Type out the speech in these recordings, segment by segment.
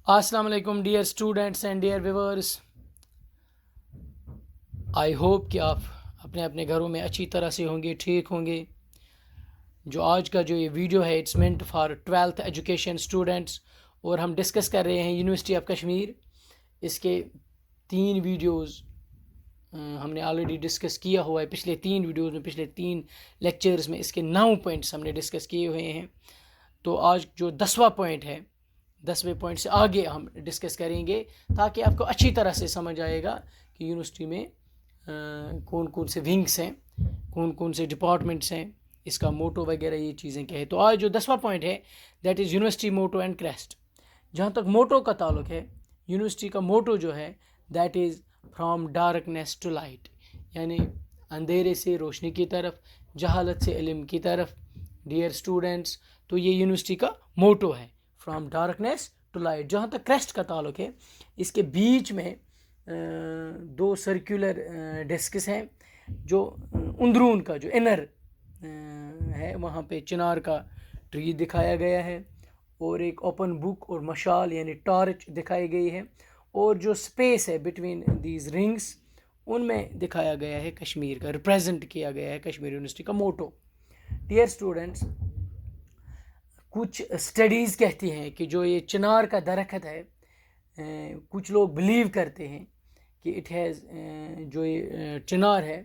السلام علیکم dear students and dear viewers, I hope کہ آپ اپنے اپنے گھروں میں اچھی طرح سے ہوں گے، ٹھیک ہوں گے۔ جو آج کا جو یہ ویڈیو ہے it's meant for 12th education students, اور ہم ڈسکس کر رہے ہیں یونیورسٹی آف کشمیر۔ اس کے 3 ویڈیوز ہم نے آلریڈی ڈسکس کیا ہوا ہے، پچھلے 3 ویڈیوز میں، پچھلے 3 لیکچرز میں اس کے 9 پوائنٹس ہم نے ڈسکس کیے ہوئے ہیں۔ تو آج جو 10واں پوائنٹ ہے، 10ویں پوائنٹ سے آگے ہم ڈسکس کریں گے، تاکہ آپ کو اچھی طرح سے سمجھ آئے گا کہ یونیورسٹی میں کون کون سے ونگس ہیں، کون کون سے ڈپارٹمنٹس ہیں، اس کا موٹو وغیرہ یہ چیزیں کیا ہے۔ تو آج جو 10واں پوائنٹ ہے that is university motto and crest. جہاں تک موٹو کا تعلق ہے، یونیورسٹی کا موٹو جو ہے that is from darkness to light, یعنی اندھیرے سے روشنی کی طرف، جہالت سے علم کی طرف۔ ڈیئر اسٹوڈنٹس، تو یہ یونیورسٹی کا موٹو ہے، فرام ڈارکنیس ٹو لائٹ۔ جہاں تک کریسٹ کا تعلق ہے، اس کے بیچ میں 2 سرکولر ڈسکس ہیں، جو اندرون کا جو انر ہے وہاں پہ چنار کا ٹری دکھایا گیا ہے، اور ایک اوپن بک اور مشال یعنی ٹارچ دکھائی گئی ہے، اور جو سپیس ہے بٹوین دیز رنگس ان میں دکھایا گیا ہے کشمیر کا، ریپریزنٹ کیا گیا ہے کشمیر یونیورسٹی کا موٹو۔ ڈیئر اسٹوڈنٹس، کچھ اسٹڈیز کہتی ہیں کہ جو یہ چنار کا درخت ہے، کچھ لوگ بلیو کرتے ہیں کہ اٹ ہیز جو یہ چنار ہے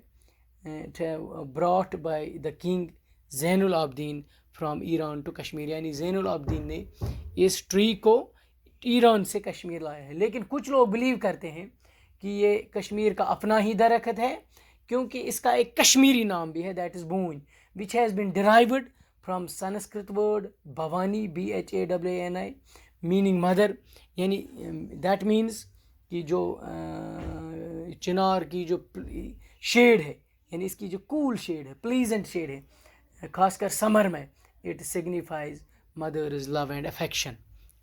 it brought by the king Zain ul-Abidin from Iran to Kashmir, یعنی زین العابدین نے اس ٹری کو ایران سے کشمیر لایا ہے۔ لیکن کچھ لوگ بلیو کرتے ہیں کہ یہ کشمیر کا اپنا ہی درخت ہے، کیونکہ اس کا ایک کشمیری نام بھی ہے دیٹ از بونج، which has been derived from Sanskrit word Bhawani BHAWANI meaning mother, یعنی دیٹ مینس کہ جو چنار کی جو شیڈ ہے، یعنی اس کی جو کول شیڈ ہے، پلیزنٹ شیڈ ہے، خاص کر سمر میں، it signifies mother's love and affection.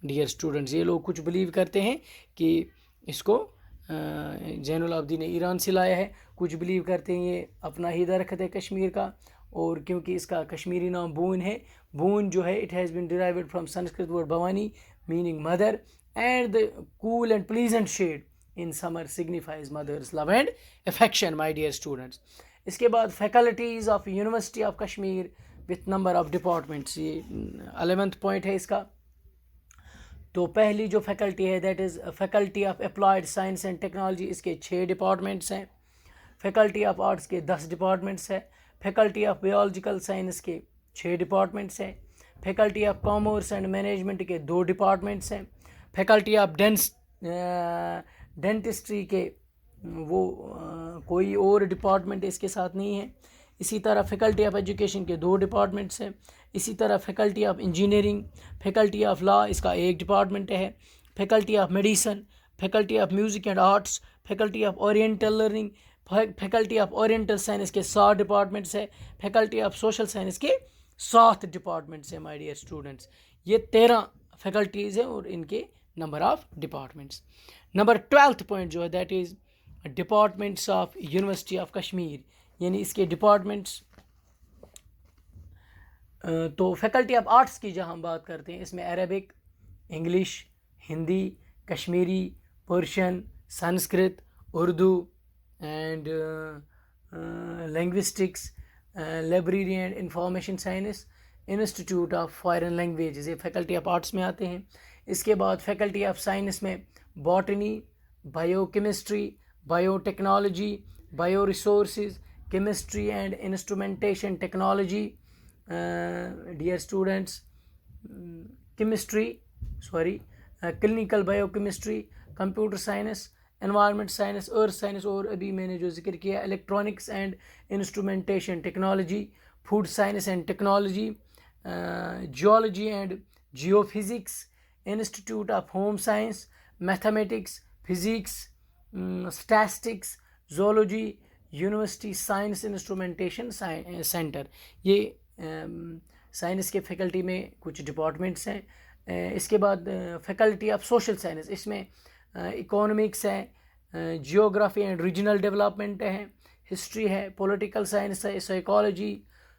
Dear students, یہ لوگ کچھ بلیو کرتے ہیں کہ اس کو زین العابدین نے ایران سے لایا ہے، کچھ بلیو کرتے ہیں یہ اپنا ہی درخت ہے کشمیر کا، اور کیونکہ اس کا کشمیری نام بون ہے، بون جو ہے it has been derived from Sanskrit word Bhawani meaning mother, and the cool and pleasant shade in summer signifies mother's love and affection my dear students. اس کے بعد faculties of University of Kashmir with number of departments, یہ 11th point ہے اس کا۔ تو پہلی جو faculty ہے that is faculty of applied science and technology, اس کے 6 ڈپارٹمنٹس ہیں۔ فیکلٹی آف آرٹس کے 10 ڈپارٹمنٹس ہیں۔ فیکلٹی آف بیولوجیکل سائنس کے 6 ڈپارٹمنٹس ہیں۔ Faculty of commerce and management کے 2 ڈپارٹمنٹس ہیں۔ فیکلٹی آف ڈینٹسٹری کے وہ کوئی اور ڈپارٹمنٹ اس کے ساتھ نہیں ہے۔ اسی طرح فیکلٹی آف ایجوکیشن کے 2 ڈپارٹمنٹس ہیں۔ اسی طرح faculty of engineering, faculty of law اس کا 1 ڈپارٹمنٹ ہے۔ Faculty of medicine, faculty of music and arts, faculty of oriental learning, faculty of oriental science کے 7 ڈپارٹمنٹس ہیں۔ فیکلٹی آف سوشل سائنس کے 7 ڈپارٹمنٹس ہیں مائی ڈیئر اسٹوڈنٹس۔ یہ 13 faculties ہیں اور ان کے number of departments. Number 12th point جو ہے that is departments of University of Kashmir, یعنی اس کے ڈپارٹمنٹس۔ تو فیکلٹی آف آرٹس کی جہاں ہم بات کرتے ہیں، اس میں Arabic, English, Hindi, Kashmiri, Persian, Sanskrit, Urdu and linguistics, library and information science, institute of foreign languages, یہ فیکلٹی آف آرٹس میں آتے ہیں۔ اس کے بعد فیکلٹی آف سائنس میں botany, bio chemistry, bio technology, bio resources, chemistry and instrumentation technology. Dear students, clinical bio chemistry, computer science, environment science, earth science, اور ابھی میں نے جو ذکر کیا electronics and instrumentation technology, food science and technology, geology and geophysics, institute of home science, mathematics, physics, statistics, zoology, university science instrumentation centre. یہ science کے faculty میں کچھ ڈپارٹمنٹس ہیں۔ اس کے بعد فیکلٹی آف سوشل سائنس، اس میں اکانومکس ہے، جیوگرافی اینڈ ریجنل ڈیولپمنٹ ہے، ہسٹری ہے، پولیٹیکل سائنس ہے، psychology,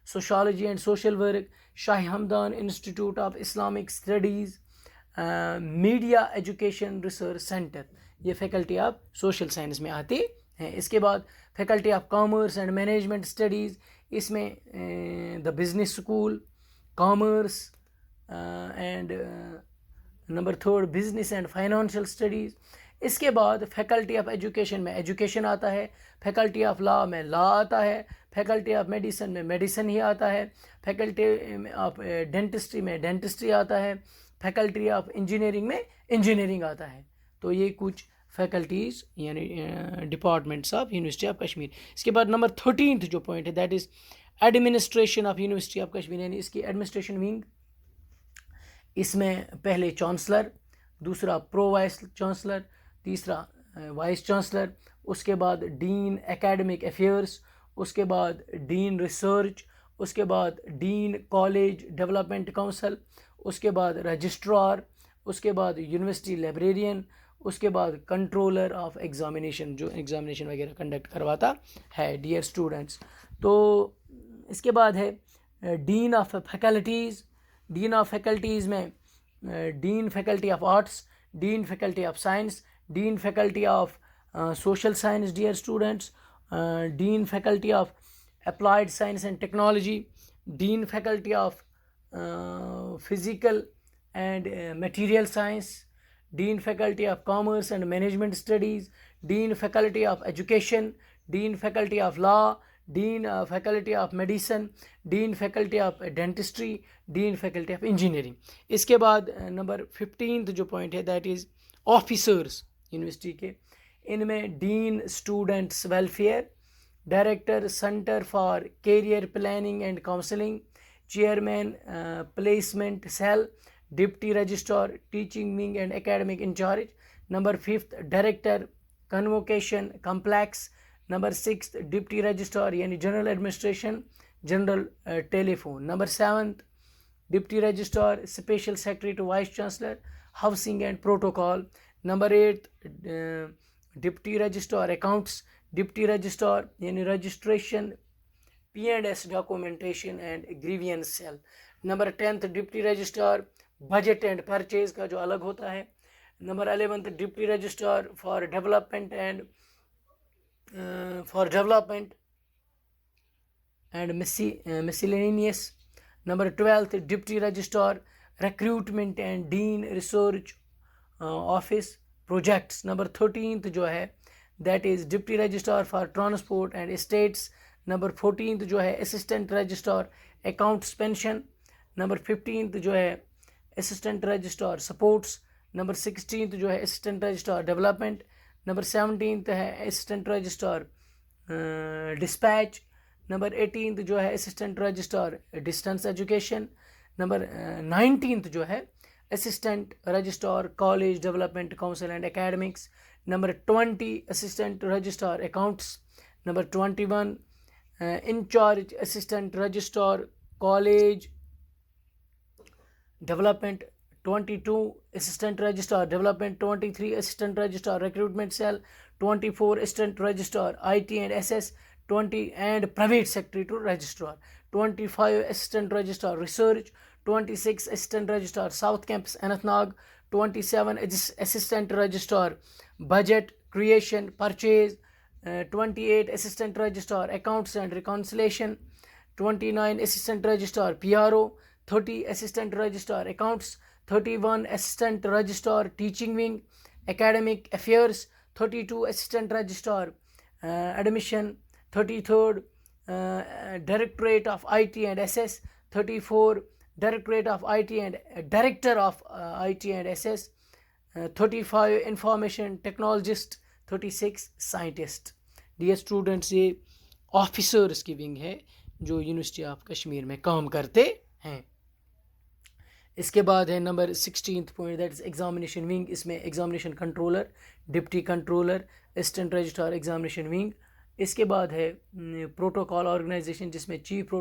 sociology and social work, Shah Hamdan institute of Islamic studies, media education research centre, یہ فیکلٹی آف سوشل سائنس میں آتے ہیں. اس کے بعد faculty of commerce and management studies, اس میں the business school, commerce and number 3 business and financial studies. اس کے بعد فیکلٹی آف ایجوکیشن میں ایجوکیشن آتا ہے، فیکلٹی آف لا میں لا آتا ہے، فیکلٹی آف میڈیسن میں میڈیسن ہی آتا ہے، فیکلٹی آف ڈینٹسٹری میں ڈینٹسٹری آتا ہے، فیکلٹی آف انجینئرنگ میں انجینئرنگ آتا ہے. تو یہ کچھ فیکلٹیز یعنی departments of University of Kashmir. اس کے بعد نمبر 13 جو پوائنٹ ہے that is administration of University of Kashmir, یعنی اس کی ایڈمنسٹریشن ونگ. اس میں پہلے چانسلر، دوسرا پرو وائس چانسلر، تیسرا وائس چانسلر، اس کے بعد ڈین اکیڈمک افیئرس، اس کے بعد ڈین ریسرچ، اس کے بعد ڈین کالج ڈیولپمنٹ کونسل، اس کے بعد رجسٹرار، اس کے بعد یونیورسٹی لائبریرین، اس کے بعد کنٹرولر آف ایگزامینیشن جو ایگزامینیشن وغیرہ کنڈکٹ کرواتا ہے. ڈیئر اسٹوڈنٹس، تو اس کے بعد ہے dean of faculties. Dean of faculties میں dean faculty of arts, dean faculty of science, dean faculty of social science. Dear students, dean faculty of applied science and technology, dean faculty of physical and material science, dean faculty of commerce and management studies, dean faculty of education, dean faculty of law, dean faculty of medicine, dean faculty of dentistry, dean faculty of engineering. اس کے بعد number 15 جو point ہے that is officers university کے. ان میں dean students welfare, director centre for career planning and counselling, chairman placement cell, deputy registrar teaching wing and academic incharge. Number 5 director convocation complex. Number 6 deputy registrar یعنی general administration general telephone. Number 7 deputy registrar special secretary to vice chancellor housing and protocol. Number 8 deputy registrar accounts, deputy registrar یعنی registration P&S documentation and grievance cell. Number 10 deputy registrar budget and purchase کا جو الگ ہوتا ہے. Number 11 deputy registrar for development and miscellaneous. Number 12 deputy registrar recruitment and dean research office projects. Number 13 جو ہے that is deputy registrar for transport and estates. Number 14 جو ہے assistant registrar accounts pension. Number 15 جو ہے assistant registrar sports. Number 16 جو ہے assistant registrar development. Number 17 ہے assistant registrar dispatch. Number 18 جو ہے assistant registrar distance education. Number 19 جو ہے assistant registrar college development council and academics. Number 20 assistant registrar accounts. Number 21 incharge assistant registrar college development. 22 assistant registrar development. 23 assistant registrar recruitment cell. 24 assistant registrar IT and SS 20 and private secretary to registrar. 25 assistant registrar research. 26 assistant registrar south campus Anantnag. 27 assistant registrar budget creation purchase. 28 assistant registrar accounts and reconciliation. 29 assistant registrar PRO. 30 assistant registrar accounts. 31 assistant registrar teaching wing academic affairs. 32 assistant registrar admission. 33 directorate of IT and SS. 34 directorate of IT and director of IT and SS. 35 information technologist. 36 scientist. Dear students, یہ officers کی wing ہے جو university of Kashmir میں کام کرتے ہیں. اس کے بعد ہے number 16 point that is examination wing. اس میں examination controller, deputy controller, assistant registrar examination wing. اس کے بعد ہے پروٹوکال آرگنائزیشن جس میں چیف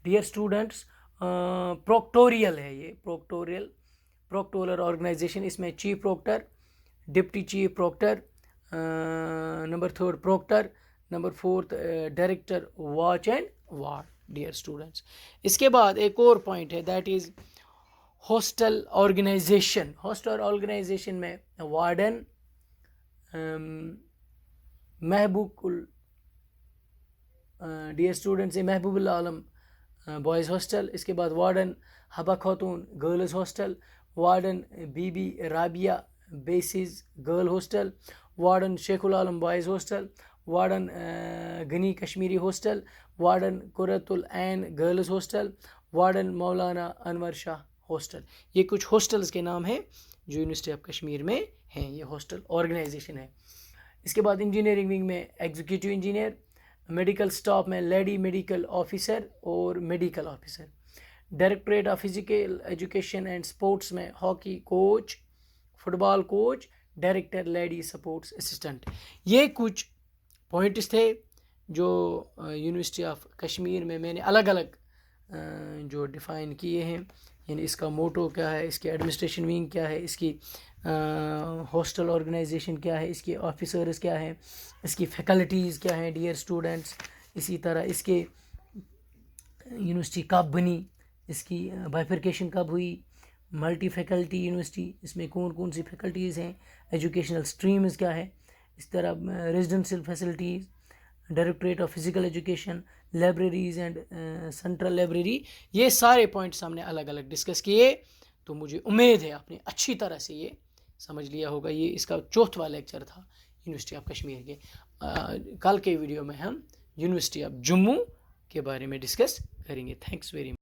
ڈیئر اسٹوڈنٹس پروکٹوریل ہے. یہ پروکٹورل آرگنائزیشن. اس میں chief proctor, deputy chief proctor. Number 3 proctor. Number 4 director watch and ward. Dear students. اس کے بعد ایک اور پوائنٹ ہے that is hostel organisation. Hostel organisation میں warden Mehboob dear students Mehboob ul-Alam boys hostel. اس کے بعد warden Habba Khatoon girls hostel. Warden Bibi Rabia بیسز girl hostel. Warden Sheikh ul-Alam boys hostel. Warden Ghani Kashmiri hostel. Warden Qurrat ul-Ain girls hostel. Warden مولانا انور شاہ ہاسٹل. یہ کچھ ہاسٹلز کے نام ہیں جو یونیورسٹی آف کشمیر میں ہیں. یہ ہاسٹل آرگنائزیشن ہے. اس کے بعد انجینئرنگ ونگ میں ایگزیکٹو انجینئر. میڈیکل اسٹاف میں لیڈی میڈیکل آفیسر اور medical officer. Directorate of physical education and sports میں hockey coach football coach director lady sports assistant. یہ کچھ پوائنٹس تھے جو یونیورسٹی آف کشمیر میں نے الگ الگ جو ڈیفائن کیے ہیں. یعنی اس کا موٹو کیا ہے, اس کی ایڈمنسٹریشن ونگ کیا ہے, اس کی ہاسٹل آرگنائزیشن کیا ہے, اس کے آفیسرز کیا ہیں, اس کی فیکلٹیز کیا ہیں ڈیئر اسٹوڈنٹس. اسی طرح اس کے یونیورسٹی کب بنی, اس کی بائیفرکیشن کب ہوئی, ملٹی فیکلٹی یونیورسٹی, اس میں کون کون سی فیکلٹیز ہیں, ایجوکیشنل سٹریمز کیا ہے. اس طرح residential facilities, directorate of physical education, libraries and central library. یہ سارے پوائنٹس ہم نے الگ الگ ڈسکس کیے. تو مجھے امید ہے آپ نے اچھی طرح سے یہ سمجھ لیا ہوگا. یہ اس کا 4واں لیکچر تھا یونیورسٹی آف کشمیر کے. کل کے ویڈیو میں ہم یونیورسٹی آف جموں کے بارے میں ڈسکس کریں گے. Thanks very much.